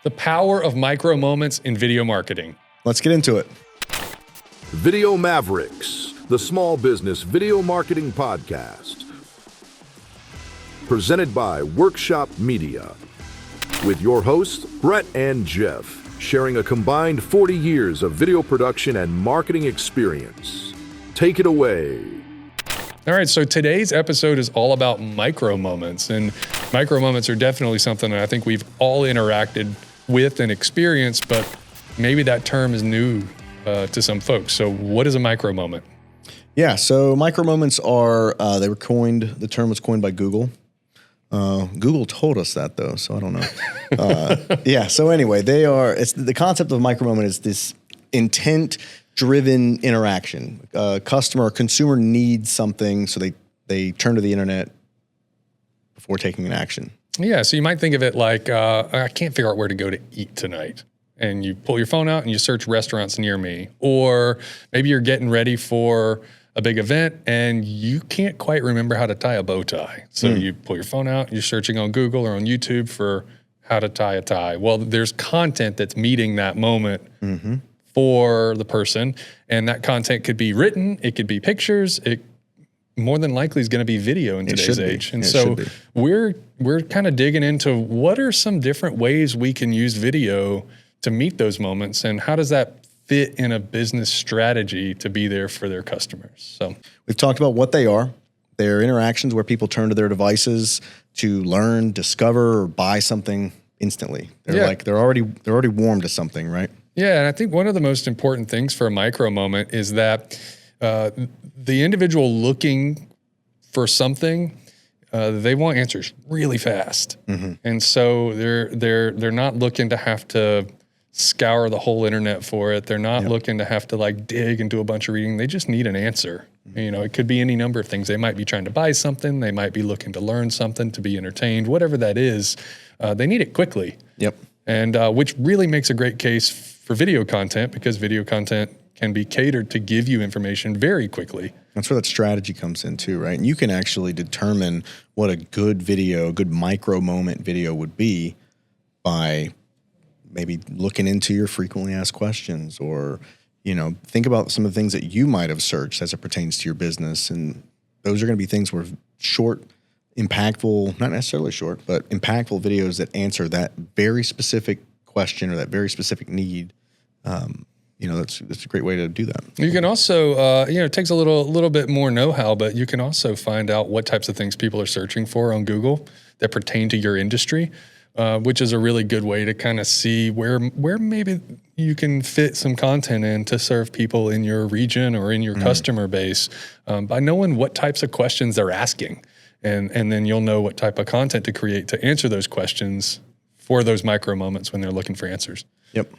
The power of micro moments in video marketing. Let's get into it. Video Mavericks, the small business video marketing podcast. Presented by Workshop Media. With your hosts, Brett and Jeff, sharing a combined 40 years of video production and marketing experience. Take it away. All right, so today's episode is all about micro moments, and micro moments are definitely something that I think we've all interacted with and experienced, but maybe that term is new to some folks. So what is a micro moment? Yeah, so micro moments are, the term was coined by Google. Google told us that though, so I don't know. So anyway, it's the concept of micro moment is this intent-driven interaction. Customer or consumer needs something, so they turn to the internet before taking an action. Yeah, so you might think of it like, I can't figure out where to go to eat tonight. And you pull your phone out and you search restaurants near me. Or maybe you're getting ready for a big event and you can't quite remember how to tie a bow tie. So you pull your phone out, you're searching on Google or on YouTube for how to tie a tie. Well, there's content that's meeting that moment for the person. And that content could be written, it could be pictures, it more than likely is going to be video in today's age. And so we're kind of digging into what are some different ways we can use video to meet those moments, and how does that fit in a business strategy to be there for their customers? So we've talked about what they are. They're interactions where people turn to their devices to learn, discover, or buy something instantly. They're already warm to something, right? Yeah, and I think one of the most important things for a micro moment is that the individual looking for something, they want answers really fast, and so they're not looking to have to scour the whole internet for it. They're not looking to have to dig and do a bunch of reading. They just need an answer. You know, it could be any number of things. They might be trying to buy something. They might be looking to learn something, to be entertained, whatever that is. They need it quickly. And which really makes a great case for video content, because video content can be catered to give you information very quickly. That's where that strategy comes in too, right? And you can actually determine what a good video, a good micro moment video would be by maybe looking into your frequently asked questions, or, think about some of the things that you might have searched as it pertains to your business. And those are going to be things where short, impactful, not necessarily short, but impactful videos that answer that very specific question or that very specific need. That's a great way to do that. You can also, it takes a little bit more know-how, but you can also find out what types of things people are searching for on Google that pertain to your industry. Which is a really good way to kind of see where maybe you can fit some content in to serve people in your region or in your customer base, by knowing what types of questions they're asking. And then you'll know what type of content to create to answer those questions for those micro moments when they're looking for answers. Yep.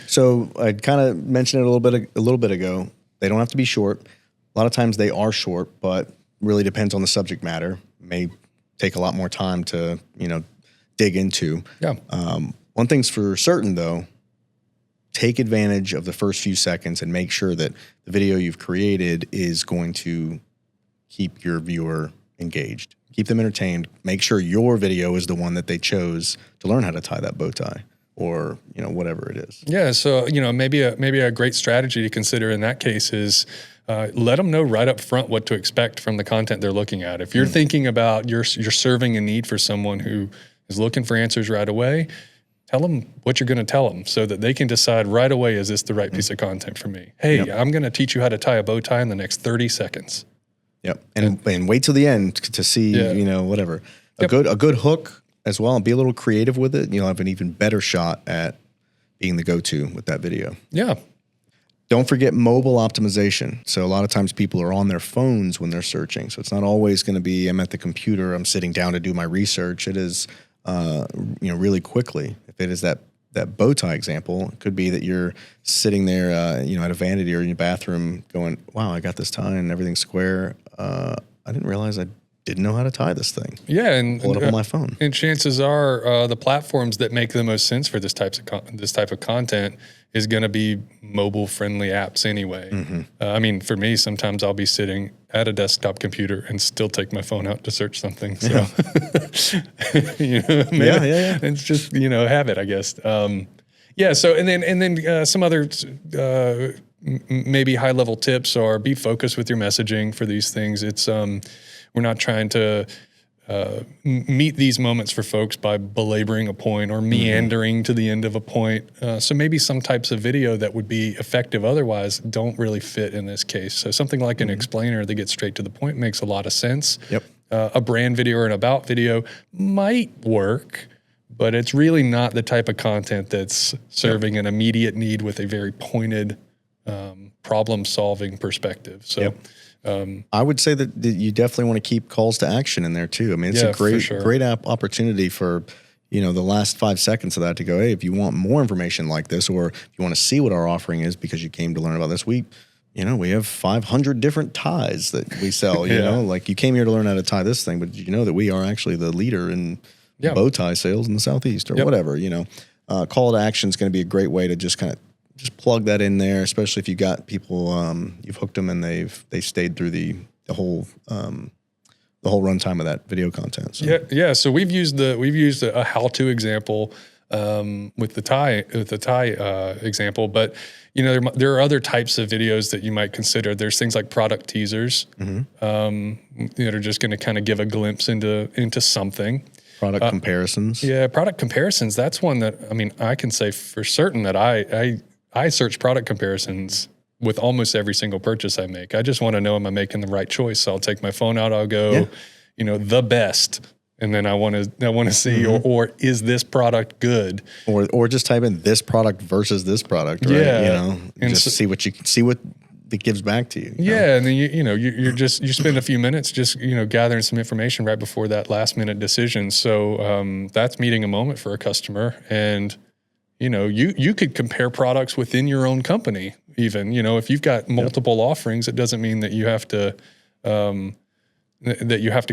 So I kind of mentioned it a little bit ago. They don't have to be short. A lot of times they are short, but really depends on the subject matter. May take a lot more time to, dig into. One thing's for certain though, take advantage of the first few seconds and make sure that the video you've created is going to keep your viewer engaged, keep them entertained. Make sure your video is the one that they chose to learn how to tie that bow tie, or whatever it is. Yeah, so maybe a great strategy to consider in that case is let them know right up front what to expect from the content they're looking at. If you're thinking about you're serving a need for someone who is looking for answers right away, tell them what you're going to tell them so that they can decide right away, is this the right piece of content for me? Hey, I'm going to teach you how to tie a bow tie in the next 30 seconds. And wait till the end to see, whatever. A good hook as well, and be a little creative with it. You'll have an even better shot at being the go-to with that video. Yeah. Don't forget mobile optimization. So a lot of times people are on their phones when they're searching. So it's not always going to be, I'm at the computer, I'm sitting down to do my research. It is, really quickly. If it is that bow tie example, it could be that you're sitting there, at a vanity or in your bathroom going, wow, I got this tie and everything's square. I didn't realize I didn't know how to tie this thing. Yeah, and Pull it up on my phone. And chances are the platforms that make the most sense for this type of content is going to be mobile friendly apps anyway. I mean, for me, sometimes I'll be sitting at a desktop computer and still take my phone out to search something. So, it's just habit, I guess. So and then some other maybe high level tips are be focused with your messaging for these things. It's we're not trying to meet these moments for folks by belaboring a point or meandering to the end of a point. So maybe some types of video that would be effective otherwise don't really fit in this case. So something like an explainer that gets straight to the point makes a lot of sense. Yep. A brand video or an about video might work, but it's really not the type of content that's serving an immediate need with a very pointed problem-solving perspective. So. I would say that you definitely want to keep calls to action in there too. I mean, it's a great opportunity for, the last 5 seconds of that to go, hey, if you want more information like this, or if you want to see what our offering is because you came to learn about this, we have 500 different ties that we sell, like you came here to learn how to tie this thing, but did you know that we are actually the leader in bow tie sales in the Southeast or whatever, call to action is going to be a great way to just kind of plug that in there, especially if you got people, you've hooked them and they stayed through the whole runtime of that video content. So. Yeah. So we've used a how-to example with the tie example, but there are other types of videos that you might consider. There's things like product teasers that are just going to kind of give a glimpse into something. Product comparisons. Yeah, product comparisons. That's one that I can say for certain that I search product comparisons with almost every single purchase I make. I just want to know, am I making the right choice? So I'll take my phone out. I'll go, the best, and then I want to see, or is this product good? Or just type in this product versus this product, right? Yeah, and just see what it gives back to you. Yeah, and then you spend a few minutes just gathering some information right before that last minute decision. So that's meeting a moment for a customer, and you could compare products within your own company. Even if you've got multiple offerings, it doesn't mean that you have to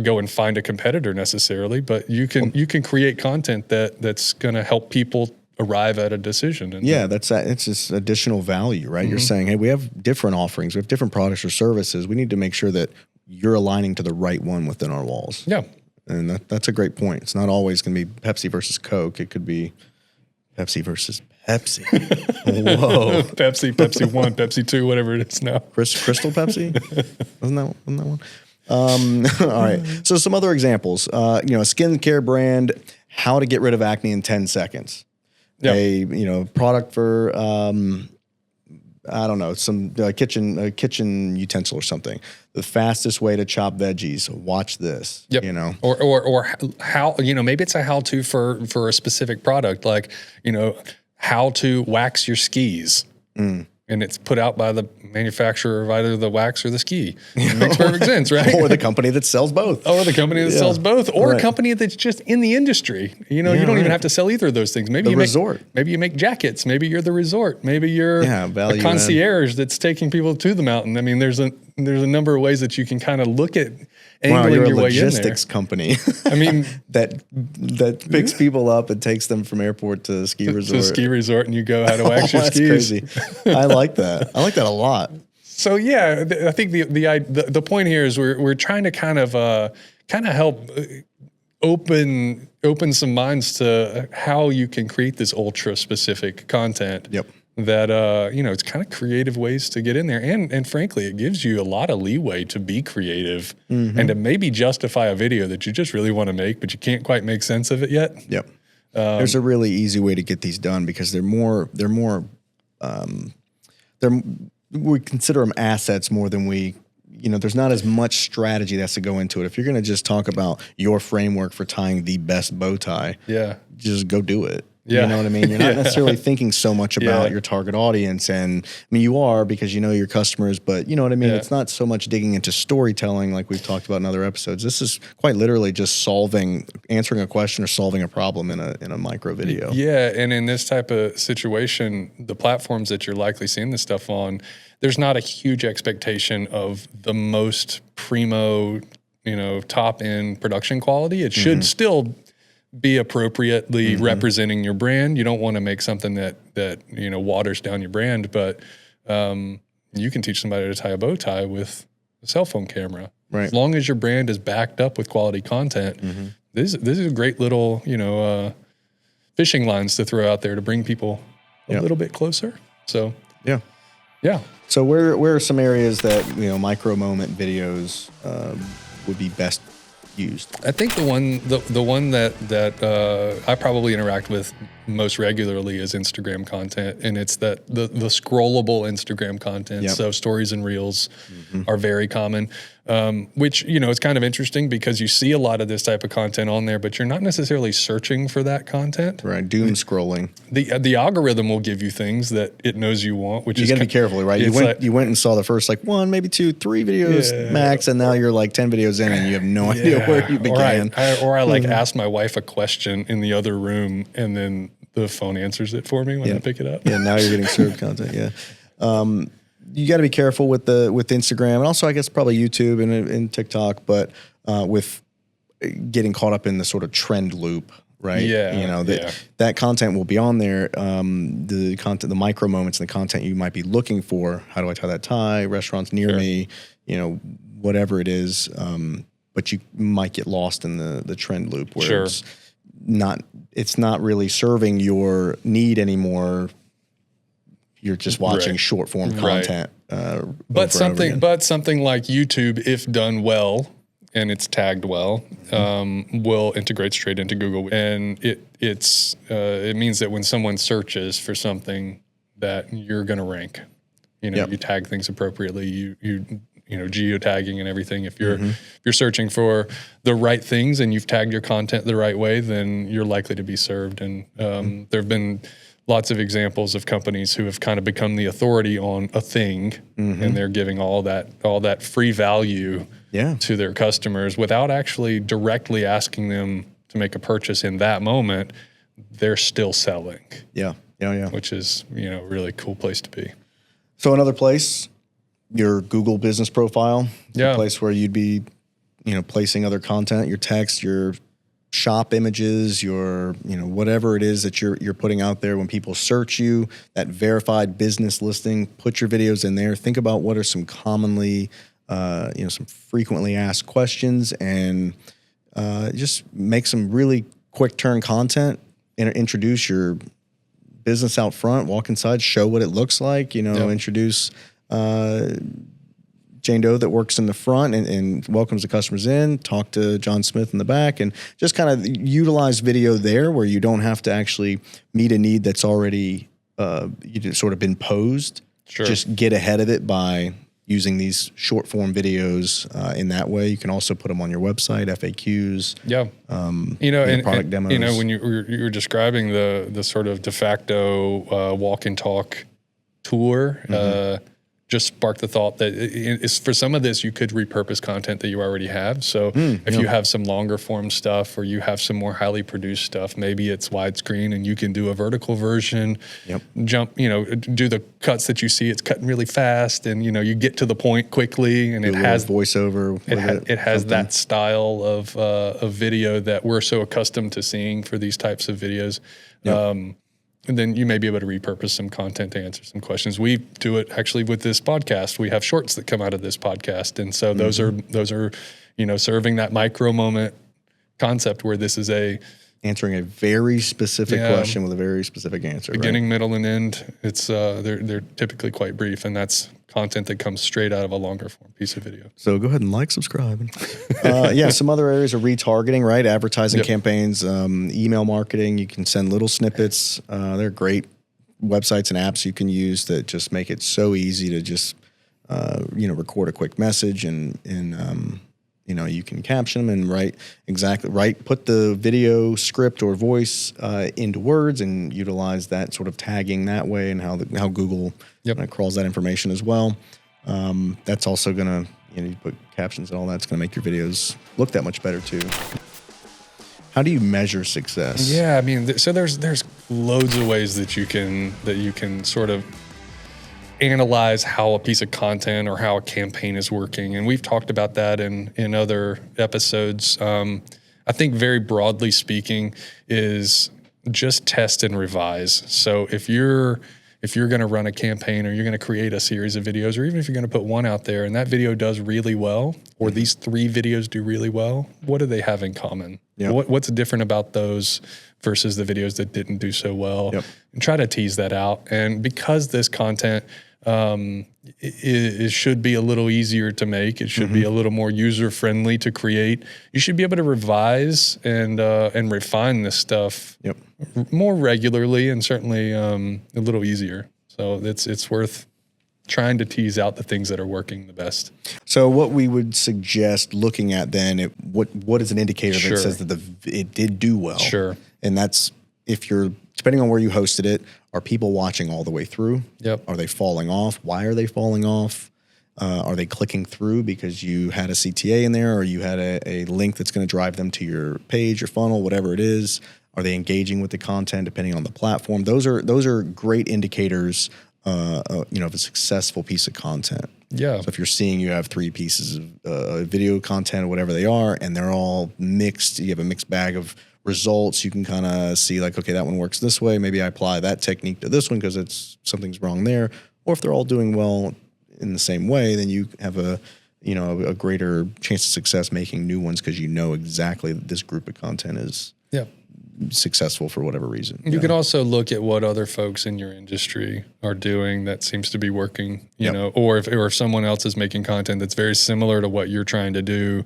go and find a competitor necessarily. But you can create content that's going to help people arrive at a decision. And it's just additional value, right? You're saying, hey, we have different offerings, we have different products or services. We need to make sure that you're aligning to the right one within our walls. Yeah, and that's a great point. It's not always going to be Pepsi versus Coke. It could be Pepsi versus Pepsi. Whoa. Pepsi 1, Pepsi 2, whatever it is now. Crystal Pepsi? Wasn't that one? All right. So some other examples. A skincare brand, how to get rid of acne in 10 seconds. Yep. A product for I don't know, some kitchen utensil or something. The fastest way to chop veggies. Watch this. Yep. Or how maybe it's a how-to for a specific product, like how to wax your skis. And it's put out by the manufacturer of either the wax or the ski. It makes perfect sense, right? Or the company that sells both. Or the company that sells both. Or a company that's just in the industry. You don't even have to sell either of those things. Maybe maybe you make jackets. Maybe you're the resort. Maybe you're a concierge that's taking people to the mountain. I mean, there's a number of ways that you can kind of look at angling your way in there. You're a logistics company. I mean, that picks people up and takes them from airport to ski resort. To ski resort, and you go how to wax your skis. Crazy. I like that. I like that a lot. So yeah, I think the point here is we're trying to kind of help open some minds to how you can create this ultra specific content. Yep. That it's kind of creative ways to get in there, and frankly, it gives you a lot of leeway to be creative and to maybe justify a video that you just really want to make, but you can't quite make sense of it yet. Yep. There's a really easy way to get these done because we consider them assets more than there's not as much strategy that has to go into it. If you're going to just talk about your framework for tying the best bow tie, just go do it. Yeah. You know what I mean? You're not necessarily thinking so much about your target audience. And I mean, you are because you know your customers, but you know what I mean? It's not so much digging into storytelling like we've talked about in other episodes. This is quite literally just answering a question or solving a problem in a micro video. Yeah. And in this type of situation, the platforms that you're likely seeing this stuff on, there's not a huge expectation of the most primo, top end production quality. It should still be appropriately representing your brand. You don't want to make something that waters down your brand, but you can teach somebody to tie a bow tie with a cell phone camera. Right. As long as your brand is backed up with quality content, this is a great little, fishing lines to throw out there to bring people a little bit closer. So yeah. So where are some areas that micro moment videos would be best used? I think the one that I probably interact with most regularly is Instagram content, and it's that the scrollable Instagram content. Yep. So stories and reels are very common, which it's kind of interesting because you see a lot of this type of content on there, but you're not necessarily searching for that content. Right, doom scrolling. The algorithm will give you things that it knows you want, which you got to be careful, right? You went and saw the first 1, maybe 2, 3 videos max, and now you're 10 videos in and you have no idea where you began. Or I ask my wife a question in the other room, and then the phone answers it for me when I pick it up. Yeah, now you're getting served content. Yeah, you got to be careful with Instagram, and also I guess probably YouTube and TikTok, but with getting caught up in the sort of trend loop, right? Yeah, that content will be on there. The content, the micro moments, and the content you might be looking for. How do I tie that tie? Restaurants near me, whatever it is. But you might get lost in the trend loop where it's not really serving your need anymore. You're just watching short form content. But something like YouTube, if done well and it's tagged well, will integrate straight into Google, and it means that when someone searches for something that you're going to rank, you tag things appropriately. You geotagging and everything. If you're searching for the right things and you've tagged your content the right way, then you're likely to be served. And there have been lots of examples of companies who have kind of become the authority on a thing, and they're giving all that free value to their customers without actually directly asking them to make a purchase in that moment. They're still selling. Yeah. Which is a really cool place to be. So another place, your Google business profile, a place where you'd be, placing other content, your text, your shop images, your, whatever it is that you're putting out there when people search you, that verified business listing, put your videos in there. Think about what are some commonly, some frequently asked questions, and just make some really quick turn content and introduce your business out front, walk inside, show what it looks like, introduce Jane Doe that works in the front and welcomes the customers in, talk to John Smith in the back, and just kind of utilize video there where you don't have to actually meet a need that's already sort of been posed. Sure. Just get ahead of it by using these short form videos in that way. You can also put them on your website, FAQs. Yeah. Product demos. When you were describing the sort of de facto walk and talk tour, just sparked the thought that for some of this, you could repurpose content that you already have. So if you have some longer form stuff, or you have some more highly produced stuff, maybe it's widescreen and you can do a vertical version, do the cuts that you see. It's cutting really fast, and you get to the point quickly, and it has voiceover. It has that style of video that we're so accustomed to seeing for these types of videos. And then you may be able to repurpose some content to answer some questions. We do it actually with this podcast. We have shorts that come out of this podcast, and so those are serving that micro moment concept where this is answering a very specific question with a very specific answer. Beginning, middle, and end. It's they're typically quite brief, and that's content that comes straight out of a longer form piece of video. So go ahead and subscribe. Some other areas are retargeting, right? Advertising campaigns, email marketing. You can send little snippets. They're great websites and apps you can use that just make it so easy to just record a quick message and you can caption them and put the video script or voice into words and utilize that sort of tagging that way, and how Google crawls that information as well. That's also going to, you put captions and all that's going to make your videos look that much better too. How do you measure success? Yeah, I mean, so there's loads of ways that you can sort of analyze how a piece of content or how a campaign is working. And we've talked about that in other episodes. I think very broadly speaking is just test and revise. So if you're going to run a campaign or you're going to create a series of videos, or even if you're going to put one out there and that video does really well, or these 3 videos do really well, what do they have in common? Yep. What's different about those versus the videos that didn't do so well? Yep. And try to tease that out. And because this content it should be a little easier to make, it should be a little more user friendly to create, you should be able to revise and refine this stuff more regularly, and certainly a little easier. So it's worth trying to tease out the things that are working the best. So what we would suggest looking at then, what is an indicator Sure. that says that it did do well? Sure. And that's, if you're, depending on where you hosted it, are people watching all the way through? Yep. Are they falling off? Why are they falling off? Are they clicking through because you had a CTA in there, or you had a link that's going to drive them to your page, your funnel, whatever it is? Are they engaging with the content depending on the platform? Those are great indicators, of a successful piece of content. Yeah. So if you're seeing you have 3 pieces of video content or whatever they are, and they're all mixed, you have a mixed bag of results, you can kind of see like, okay, that one works this way. Maybe I apply that technique to this one because something's wrong there. Or if they're all doing well in the same way, then you have a greater chance of success making new ones because you know exactly that this group of content is successful for whatever reason. You can also look at what other folks in your industry are doing that seems to be working, you know, or if someone else is making content that's very similar to what you're trying to do,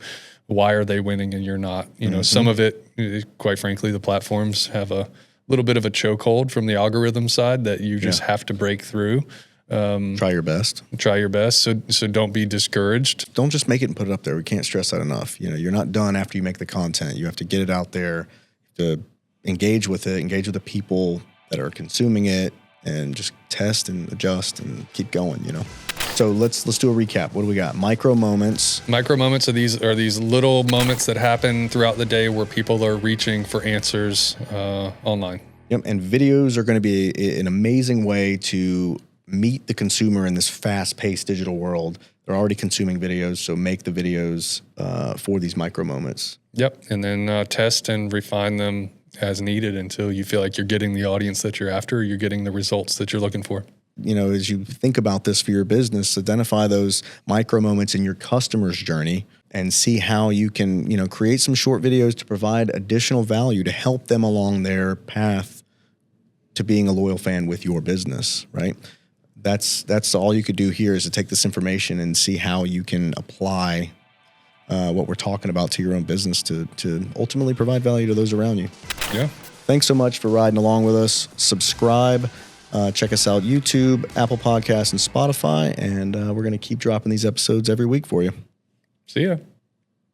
why are they winning and you're not? You know, some of it, quite frankly, the platforms have a little bit of a chokehold from the algorithm side that you just have to break through. Try your best. Try your best. So don't be discouraged. Don't just make it and put it up there. We can't stress that enough. You know, you're not done after you make the content. You have to get it out there, to engage with it, engage with the people that are consuming it, and just test and adjust and keep going, you know. So let's do a recap. What do we got? Micro moments. Micro moments are these little moments that happen throughout the day where people are reaching for answers online. Yep. And videos are going to be an amazing way to meet the consumer in this fast-paced digital world. They're already consuming videos, so make the videos for these micro moments. Yep. And then test and refine them as needed until you feel like you're getting the audience that you're after, you're getting the results that you're looking for. You know, as you think about this for your business, identify those micro moments in your customer's journey and see how you can, create some short videos to provide additional value to help them along their path to being a loyal fan with your business, right? That's all you could do here, is to take this information and see how you can apply what we're talking about to your own business to ultimately provide value to those around you. Yeah. Thanks so much for riding along with us. Subscribe. Check us out, YouTube, Apple Podcasts, and Spotify. And we're going to keep dropping these episodes every week for you. See ya.